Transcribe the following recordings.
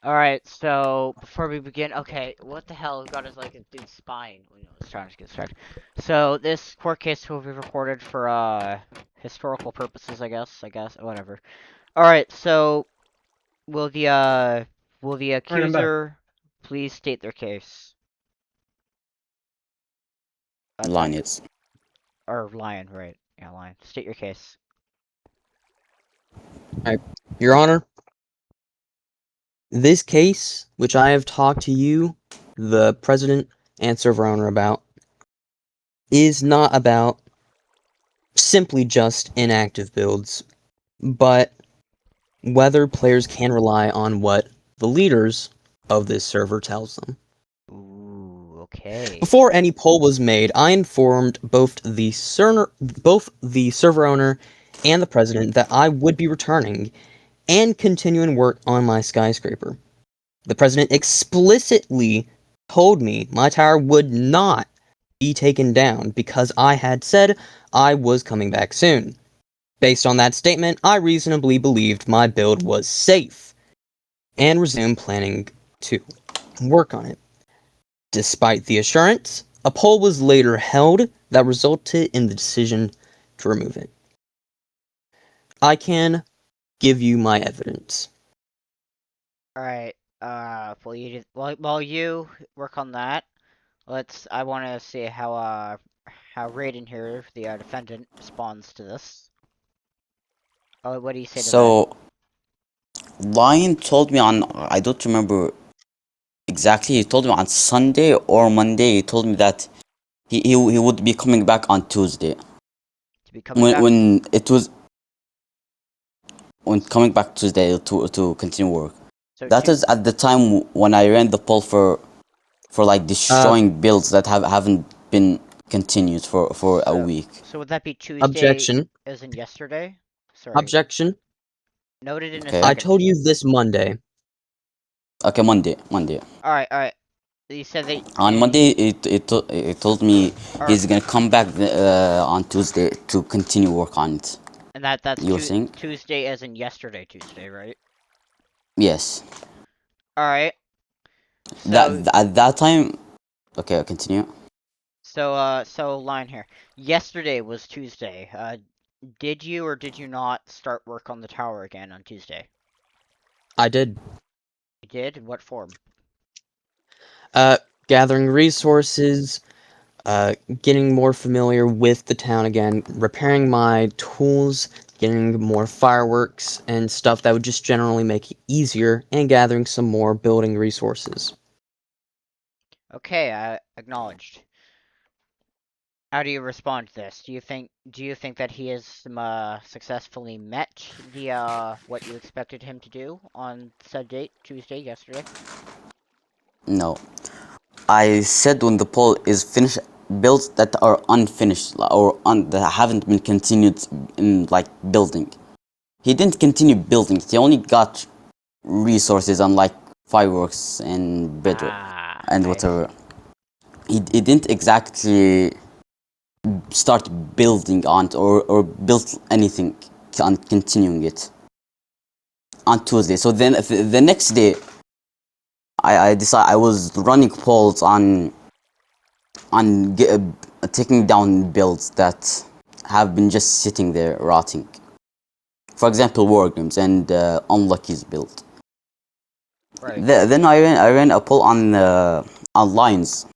Alright, so before we begin, okay, what the hell got us like a dude's spine? You know, let's try to get started. So this court case will be recorded for historical purposes, I guess, whatever. Alright, so will the will the Alright, I'm back. accuser please state their case? Line is. Or Lion, right? Yeah, Lion. State your case. Your Honor, this case, which I have talked to you, the President, and Server Owner about, is not about simply just inactive builds, but whether players can rely on what the leaders of this server tells them. Ooh, okay. Before any poll was made, I informed both the server owner and the President that I would be returning and continuing work on my skyscraper. The President explicitly told me my tower would not be taken down because I had said I was coming back soon. Based on that statement, I reasonably believed my build was safe and resumed planning to work on it. Despite the assurance, a poll was later held that resulted in the decision to remove it. I can give you my evidence. Alright, while you work on that, I want to see how Raiden here, the defendant, responds to this. Oh, what do you say to that? So, Lion told me on, I don't remember exactly, he told me on Sunday or Monday, he told me that he would be coming back on Tuesday. To be coming back? When coming back Tuesday to continue work. So That is at the time when I ran the poll for like destroying builds that haven't been continued for a week. So would that be Tuesday? Objection. As in yesterday? Sorry. Objection. Noted in a I second. told you this Monday. Okay, Monday. Alright. You said that On Monday, it told me he's gonna come back on Tuesday to continue work on it. And that's You were saying? Tuesday as in yesterday Tuesday, right? Yes. Alright. That at that time. Okay, I'll continue. So line here. Yesterday was Tuesday. Did you or did you not start work on the tower again on Tuesday? I did. You did? In what form? Gathering resources, getting more familiar with the town again, repairing my tools, getting more fireworks and stuff that would just generally make it easier, and gathering some more building resources. Okay, acknowledged. How do you respond to this? Do you think that he has successfully met the what you expected him to do on said date, Tuesday, yesterday? No. I said when the poll is finished, builds that are unfinished or that haven't been continued in like building. He didn't continue building it. He only got resources on like fireworks and bedrock and whatever. He didn't exactly start building on it or built anything on continuing it on Tuesday. So then the next day, I decided I was running polls on taking down builds that have been just sitting there rotting. For example, War Games and Unlucky's build. Right. Then I ran a poll on Lions.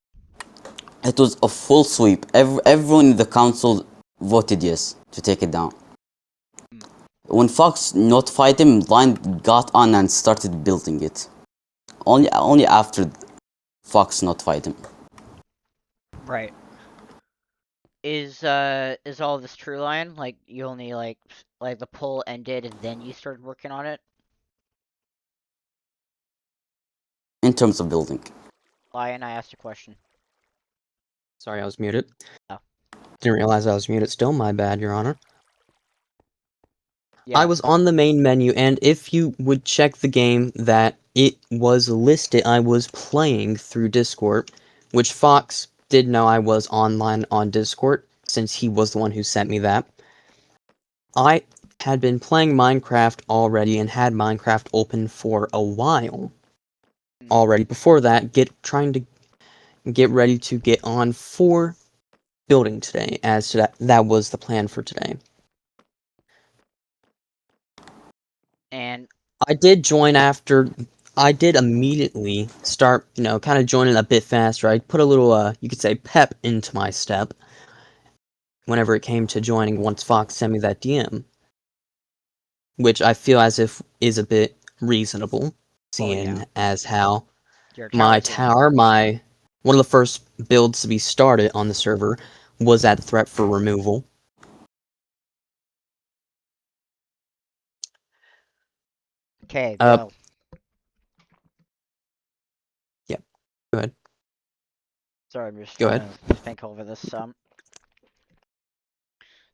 It was a full sweep. Everyone in the council voted yes to take it down. When Fox notified him, Lion got on and started building it. Only after Fox notified him. Right. Is all this true, Lion? Like you only like the poll ended and then you started working on it? In terms of building. Lion, I asked a question. Sorry, I was muted. Oh. Didn't realize I was muted still. My bad, Your Honor. Yeah. I was on the main menu, and if you would check the game that it was listed, I was playing through Discord, which Fox did know I was online on Discord, since he was the one who sent me that. I had been playing Minecraft already and had Minecraft open for a while. already before that, trying to get ready to get on for building today, as that was the plan for today. And I did join after. I did immediately start, kind of joining a bit faster. I put a little, you could say, pep into my step whenever it came to joining once Fox sent me that DM, which I feel as if is a bit reasonable, well, yeah, seeing as how your my tower's being tower, one of the first builds to be started on the server, was at threat for removal. okay. Uh, Well, yeah. Go ahead. sorry, I'm just Go trying ahead. to think over this.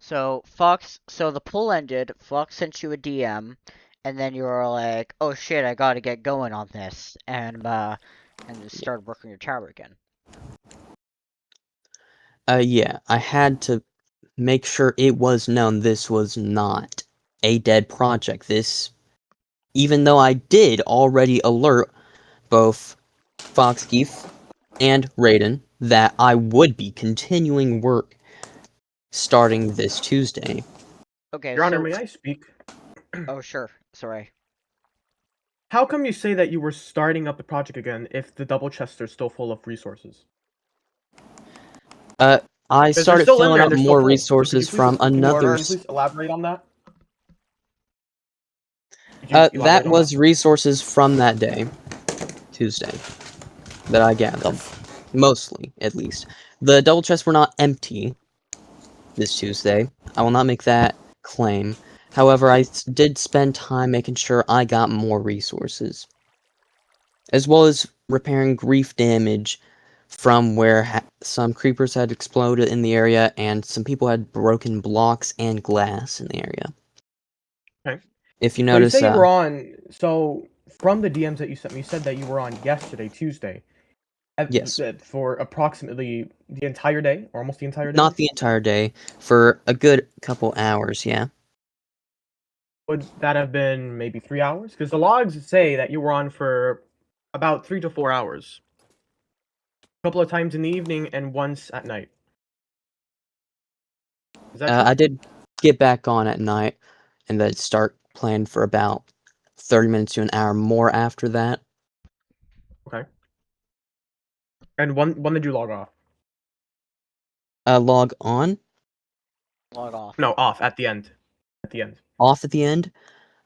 So Fox, so the poll ended. Fox sent you a DM, and then you were like, "Oh shit, I gotta get going on this," and just started working your tower again. Yeah. I had to make sure it was known this was not a dead project. Even though I did already alert both Foxkeith and Raiden that I would be continuing work starting this Tuesday. Okay, Your Honor, so may I speak? oh sure, sorry. How come you say that you were starting up the project again if the double chests are still full of resources? I Because they're started still in filling there up and they're still more full. So resources from another. can you please elaborate on that? Could you That elaborate on that? was resources from that day, Tuesday, that I gathered. Mostly, at least. The double chests were not empty this Tuesday. I will not make that claim. However, I did spend time making sure I got more resources, as well as repairing grief damage from where some creepers had exploded in the area and some people had broken blocks and glass in the area. Okay. If you So you notice, say you were on. So from the DMs that you sent me, you said that you were on yesterday, Tuesday, yes, for approximately the entire day, or almost the entire day. not the entire day, for a good couple hours, yeah. Would that have been maybe 3 hours? Because the logs say that you were on for about 3 to 4 hours. A couple of times in the evening and once at night. Is that true? I did get back on at night and then start playing for about 30 minutes to an hour more after that. Okay. And when did you log off? Log on, Log off. No, off at the end. At the end. off at the end.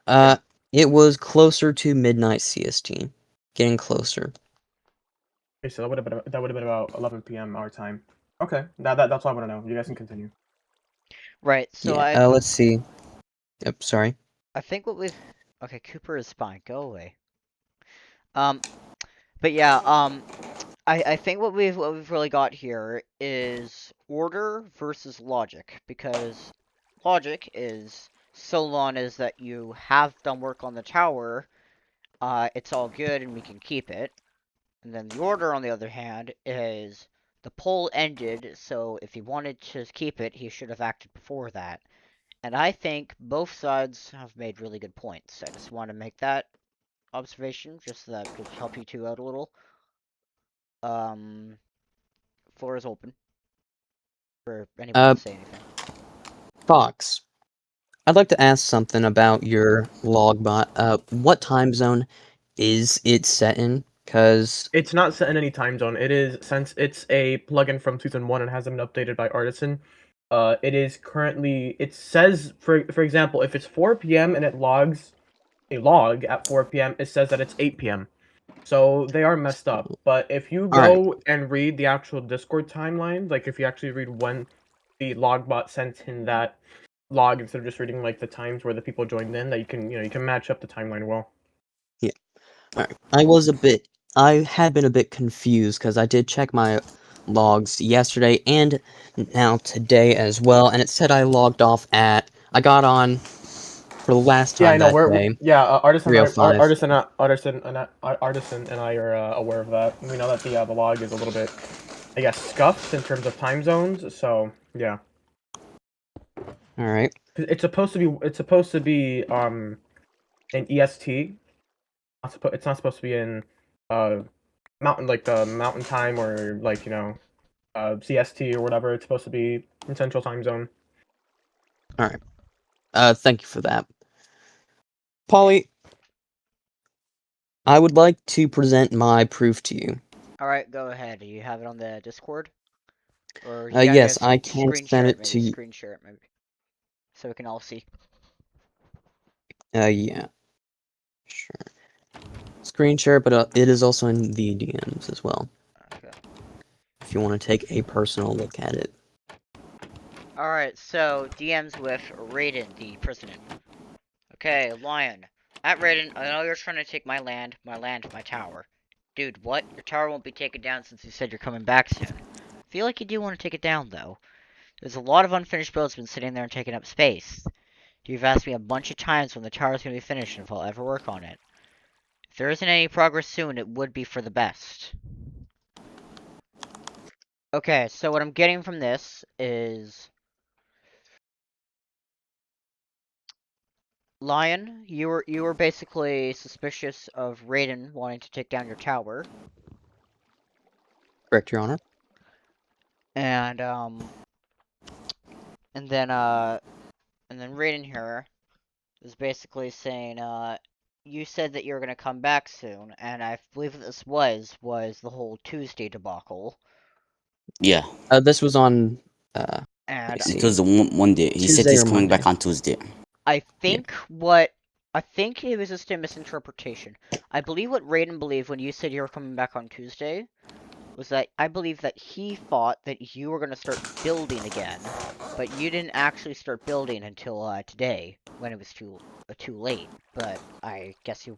Yeah. It was closer to midnight CST. Getting closer. Okay, so that would have been about 11 p.m. our time. Okay, that's all I want to know. You guys can continue. Right. So Yeah, let's see. Yep, sorry. I think what we've okay, Cooper is fine. Go away. Um, but yeah, I think what we've really got here is order versus logic, because logic is so long as that you have done work on the tower, it's all good and we can keep it. And then the order, on the other hand, is the poll ended, so if he wanted to keep it, he should have acted before that. And I think both sides have made really good points. I just want to make that observation, just so that could help you two out a little. Um, Floor is open for anyone Uh, to say anything. Fox, I'd like to ask something about your logbot. What time zone is it set in? Cause, It's not set in any time zone. It is, since it's a plugin from 2001 and hasn't been updated by Artisan. It is currently. It says, for example, if it's 4 p.m. and it logs a log at 4 p.m., it says that it's 8 p.m. So they are messed up. But if you alright, go and read the actual Discord timeline, like if you actually read when the logbot sent in that log instead of just reading like the times where the people joined in, that you can match up the timeline well. yeah, alright. I had been a bit confused, because I did check my logs yesterday and now today as well, and it said I got on for the last Yeah, I time know. that day, Artisan, 3:05. Artisan, and I are aware of that. We know that the log is a little bit, I guess, scuffed in terms of time zones. So yeah, Alright. it's supposed to be in EST. It's not supposed to be in mountain like the mountain time or like CST or whatever it's supposed to be in Central Time Zone. All right. Thank you for that. Polly, I would like to present my proof to you. Alright, go ahead. Do you have it on the Discord? Or you Yes, guys I can screen send share it maybe. to you. Screen share it, maybe. So we can all see. Yeah. Sure. Screen share, but it is also in the DMs as well. Okay. If you want to take a personal look at it. Alright, so DMs with Raiden, the president. Okay, Lion. At Raiden, I know you're trying to take my land, my tower. Dude, what? Your tower won't be taken down since you said you're coming back soon. I feel like you do want to take it down, though. There's a lot of unfinished builds been sitting there and taking up space. You've asked me a bunch of times when the tower's going to be finished and if I'll ever work on it. If there isn't any progress soon, it would be for the best. Okay, so what I'm getting from this is... Lion, you were basically suspicious of Raiden wanting to take down your tower. Correct, Your Honor. And then Raiden here is basically saying, you said that you were gonna come back soon, and I believe what this was the whole Tuesday debacle. Yeah, This was on, And see. it was the one day. He said Tuesday he's or coming back Monday. on Tuesday. I think it was just a misinterpretation. I believe what Raiden believed when you said you were coming back on Tuesday was that I believe that he thought that you were going to start building again, but you didn't actually start building until today when it was too late. But I guess you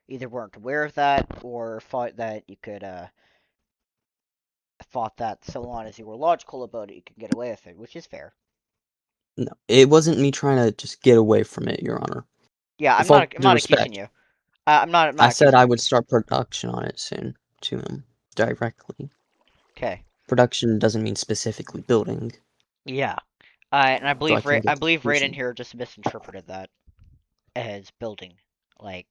either weren't aware of that or thought that you could thought that so long as you were logical about it, you could get away with it, which is fair. No, it wasn't me trying to just get away from it, Your Honor. Yeah, With all I'm due not accusing respect, you. I'm not I said accusing I you. would start production on it soon to him directly. Okay. Production doesn't mean specifically building. Yeah. And I So I believe can get Raiden completion. here just misinterpreted that as building. Like,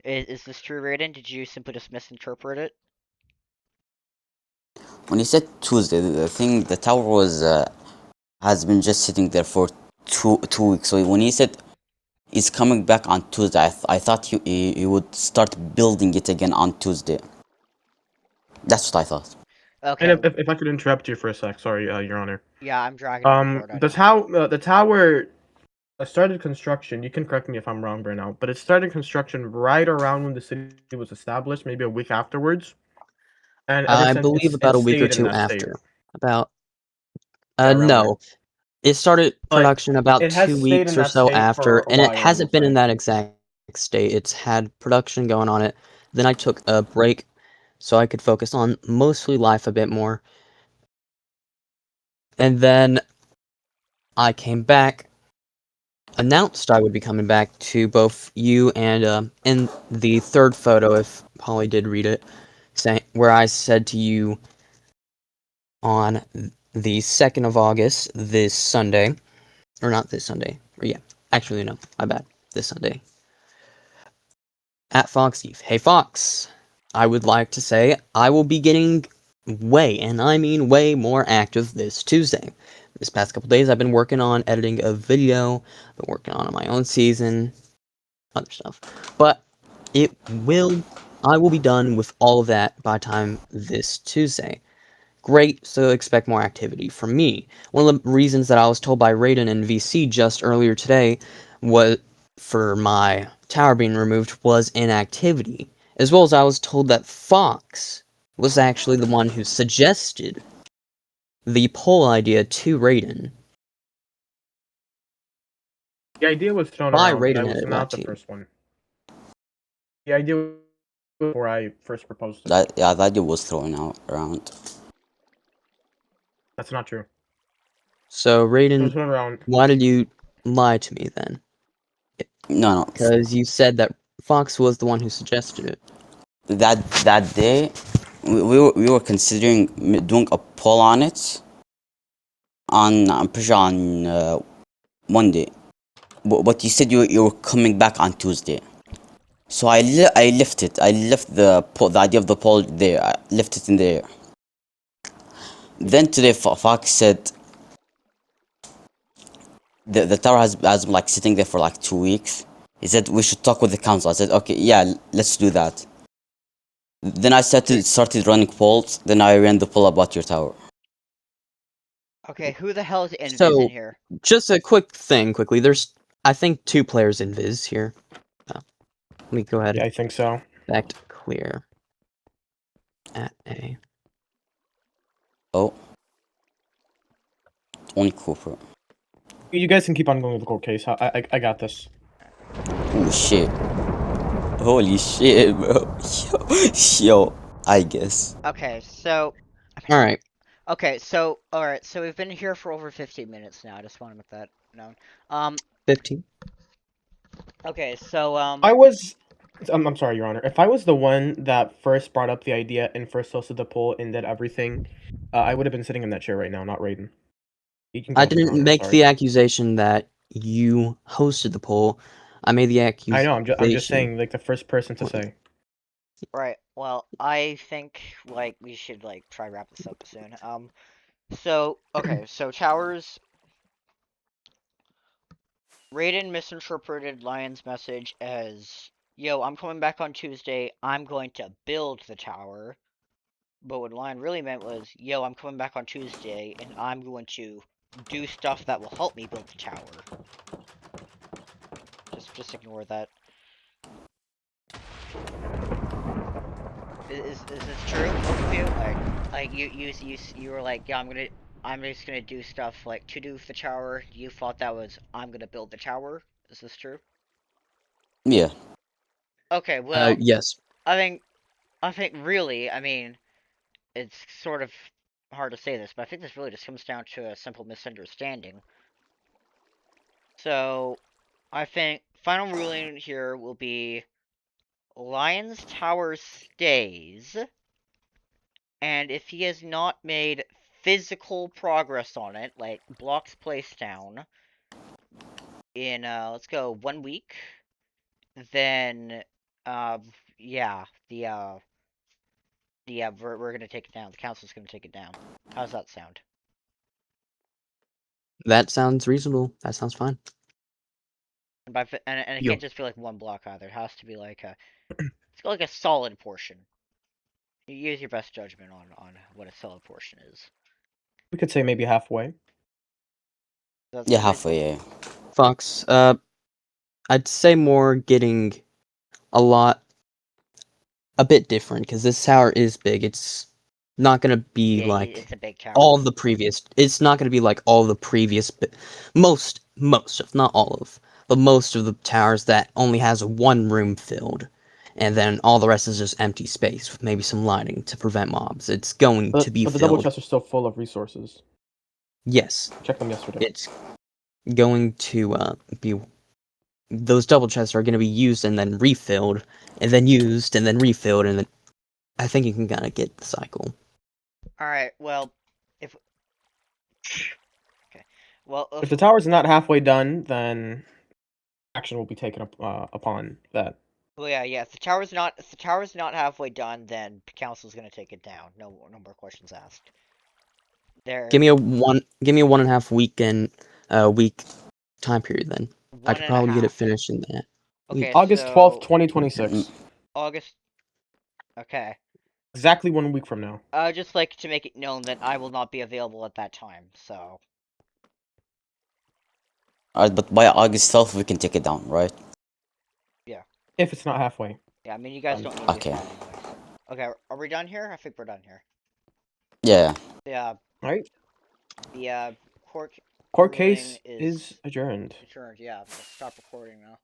is this true, Raiden? Did you simply just misinterpret it? When he said Tuesday, the thing, the tower was has been just sitting there for two weeks. So when he said he's coming back on Tuesday, I thought he would start building it again on Tuesday. That's what I thought. Okay. And if I could interrupt you for a sec, sorry, Your Honor. Yeah, I'm dragging on for it. I The tower started construction. You can correct me if I'm wrong, Burnout, but it started construction right around when the city was established, maybe a week afterwards. And ever I since believe about it a week or stayed in two that state. after. About Yeah, around there. no. It started But production about it has 2 stayed weeks in or that so state for after, a and it while, hasn't we'll been in say. that exact state. It's had production going on it. Then I took a break so I could focus on mostly life a bit more. And then I came back, announced I would be coming back to both you and in the third photo, if Polly did read it, where I said to you on the 2nd of August, this Sunday, or not this Sunday, or yeah, actually no, my bad, this Sunday, at Fox Eve. Hey Fox, I would like to say I will be getting way, and I mean way more active this Tuesday. This past couple days I've been working on editing a video, been working on my own season, other stuff. But I will be done with all of that by time this Tuesday. Great, so expect more activity from me. One of the reasons that I was told by Raiden and VC just earlier today was for my tower being removed was inactivity, as well as I was told that Fox was actually the one who suggested the poll idea to Raiden. The idea was thrown By around, but I Raiden was and not the team. first one. The idea was before I first proposed it. That idea was thrown out around. That's not true. So It was Raiden, thrown around. why did you lie to me then? No. Because you said that Fox was the one who suggested it. That day, we were considering doing a poll on it. I'm pretty sure on Monday, but you said you were coming back on Tuesday. So I left it. I left the idea of the pole there. I left it in there. Then today Fox said the tower has been like sitting there for like 2 weeks. He said we should talk with the council. I said okay, yeah, let's do that. Then I started running polls. Then I ran the poll about your tower. Okay, who the hell is Invis So- in here? Just a quick thing, quickly. There's, I think, 2 players in Viz here. Let me go ahead Yeah, I think so. back to clear. At A. Oh, only Cooper. You guys can keep on going with the court case. I got this. Oh shit. Holy shit, bro. Yo, I guess. Okay, so All right. okay, so alright, so we've been here for over 15 minutes now. I just want to make that known. 15. Okay, so I'm sorry, Your Honor. If I was the one that first brought up the idea and first hosted the poll and did everything, I would have been sitting in that chair right now, not Raiden. You can go I on, Your didn't Honor, I'm make sorry. the accusation that you hosted the poll. I made the accusation. I know. I'm just saying, like the first person to say. right, well, I think like we should like try to wrap this up soon. So okay, so Towers Raiden misinterpreted Lion's message as, yo, I'm coming back on Tuesday, I'm going to build the tower. But what Lion really meant was, yo, I'm coming back on Tuesday, and I'm going to do stuff that will help me build the tower. Just ignore that. Is this true, both of you? Like you were like, yeah, I'm just gonna do stuff like to do with the tower. You thought that was, I'm gonna build the tower. Is this true? Yeah. Okay, well, Yes. I think really, I mean, it's sort of hard to say this, but I think this really just comes down to a simple misunderstanding. So, I think final ruling here will be Lion's Tower stays, and if he has not made physical progress on it, like blocks placed down, in, let's go 1 week, then, yeah, we're gonna take it down. The council's gonna take it down. How's that sound? That sounds reasonable. That sounds fine. And and it Yo. can't just be like 1 block either. It has to be like a, it's like a solid portion. You use your best judgment on what a solid portion is. We could say maybe halfway. That's Yeah, good. halfway, yeah. Fox, I'd say more getting a bit different, because this tower is big. It's not gonna be Yeah, like it's a big tower. all the previous. It's not gonna be like all the previous, most of, not all of, but most of the towers that only has 1 room filled, and then all the rest is just empty space with maybe some lighting to prevent mobs. It's going to be But the double filled. chests are still full of resources. Yes, Check them yesterday. it's going to be. Those double chests are going to be used and then refilled, and then used and then refilled, and then I think you can kind of get the cycle. Alright, well, if... Okay. Well, If the tower's not halfway done, then action will be taken upon that. well, yeah, if the tower's not halfway done, then council's gonna take it down. No more questions asked. Give me a 1.5 week time period. Then I could probably get it 1.5. finished in that. Okay, August so 12th, 2026. August. Okay. Exactly 1 week from now. I would just like to make it known that I will not be available at that time. So Alright, but by August 12th, we can take it down, right? If it's not halfway. yeah, I mean you guys don't need Okay. me for that anyway. Okay, are we done here? I think we're done here. Yeah. Yeah. Right? The court Court ruling case is adjourned. adjourned. Yeah, let's stop recording now.